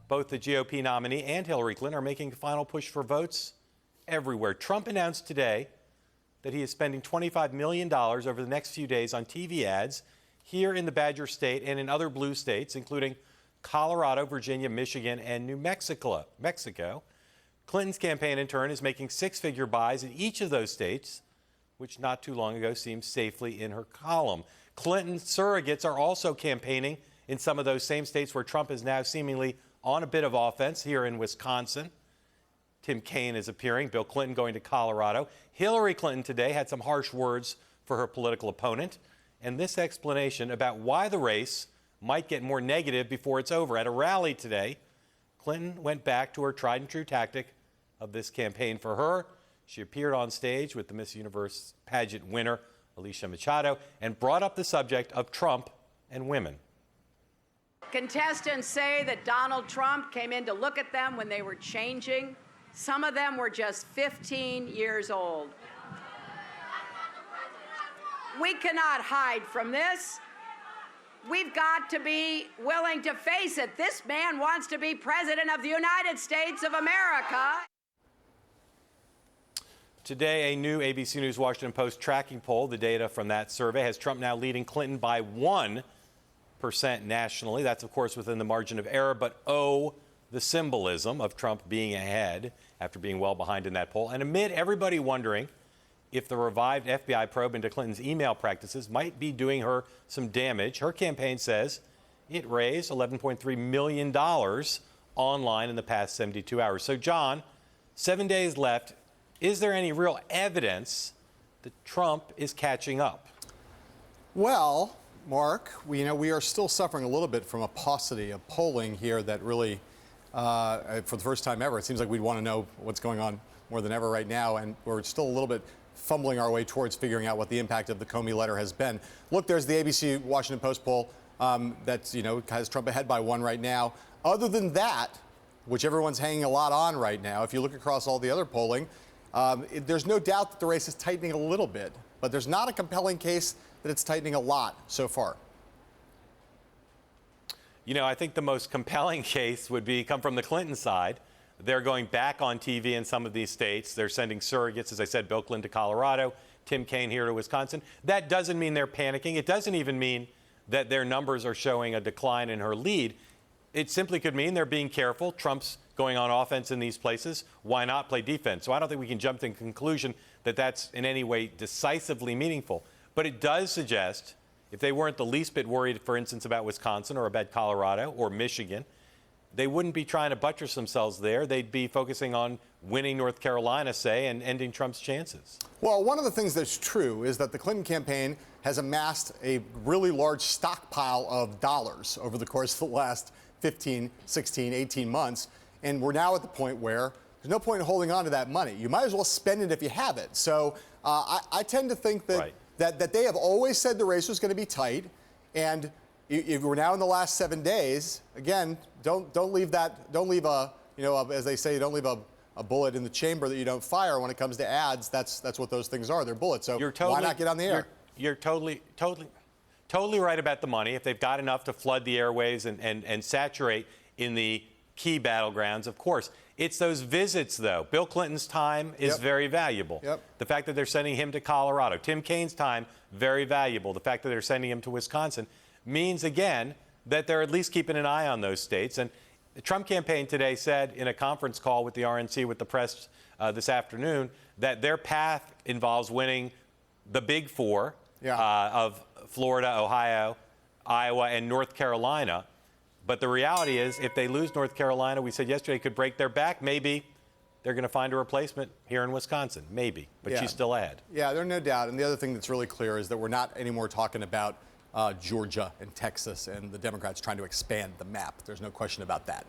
Both the GOP nominee and Hillary Clinton are making a final push for votes everywhere. Trump announced today that he is spending $25 million over the next few days on TV ads here in the Badger State and in other blue states, including Colorado, Virginia, Michigan, and New Mexico. Clinton's campaign, in turn, is making six-figure buys in each of those states, which not too long ago seemed safely in her column. Clinton's surrogates are also campaigning in some of those same states where Trump is now seemingly on a bit of offense. Here in Wisconsin, Tim Kaine is appearing, Bill Clinton going to Colorado. Hillary Clinton today had some harsh words for her political opponent, and this explanation about why the race might get more negative before it's over. At a rally today, Clinton went back to her tried and true tactic of this campaign. For her, she appeared on stage with the Miss Universe pageant winner, Alicia Machado, and brought up the subject of Trump and women. Contestants say that Donald Trump came in to look at them when they were changing. Some of them were just 15 years old. We cannot hide from this. We've got to be willing to face it. This man wants to be president of the United States of America. Today, a new ABC News Washington Post tracking poll, the data from that survey, has Trump now leading Clinton by 1% nationally. That's, of course, within the margin of error, but the symbolism of Trump being ahead after being well behind in that poll. And amid everybody wondering if the revived FBI probe into Clinton's email practices might be doing her some damage, her campaign says it raised $11.3 million online in the past 72 hours. So, John, 7 days left. Is there any real evidence that Trump is catching up? Well, Mark, we are still suffering a little bit from a paucity of polling here that really, for the first time ever, it seems like we'd want to know what's going on more than ever right now, and we're still a little bit fumbling our way towards figuring out what the impact of the Comey letter has been. Look, there's the ABC Washington Post poll that's, has Trump ahead by 1 right now. Other than that, which everyone's hanging a lot on right now, if you look across all the other polling, there's no doubt that the race is tightening a little bit, but there's not a compelling case that it's tightening a lot so far. I think the most compelling case would come from the Clinton side. They're going back on TV in some of these states. They're sending surrogates, as I said, Bill Clinton to Colorado, Tim Kaine here to Wisconsin. That doesn't mean they're panicking. It doesn't even mean that their numbers are showing a decline in her lead. It simply could mean they're being careful. Trump's going on offense in these places. Why not play defense? So I don't think we can jump to the conclusion that that's in any way decisively meaningful. But it does suggest, if they weren't the least bit worried, for instance, about Wisconsin or about Colorado or Michigan, they wouldn't be trying to buttress themselves there. They'd be focusing on winning North Carolina, say, and ending Trump's chances. Well, one of the things that's true is that the Clinton campaign has amassed a really large stockpile of dollars over the course of the last 15, 16, 18 months. And we're now at the point where there's no point in holding on to that money. You might as well spend it if you have it. So I tend to think that, right. that they have always said the race was going to be tight. And if we're now in the last 7 days, again, don't leave as they say, don't leave a bullet in the chamber that you don't fire. When it comes to ads, that's what those things are. They're bullets. So why not get on the air? You're totally right about the money. If they've got enough to flood the airwaves and saturate in the key battlegrounds, of course. It's those visits, though. Bill Clinton's time is very valuable. The fact that they're sending him to Colorado. Tim Kaine's time, very valuable. The fact that they're sending him to Wisconsin means, again, that they're at least keeping an eye on those states. And the Trump campaign today said in a conference call with the RNC, with the press this afternoon, that their path involves winning the big four of Florida, Ohio, Iowa, and North Carolina. But the reality is, if they lose North Carolina, we said yesterday, could break their back. Maybe they're going to find a replacement here in Wisconsin. Maybe. But she's still ahead. Yeah, there's no doubt. And the other thing that's really clear is that we're not anymore talking about Georgia and Texas and the Democrats trying to expand the map. There's no question about that.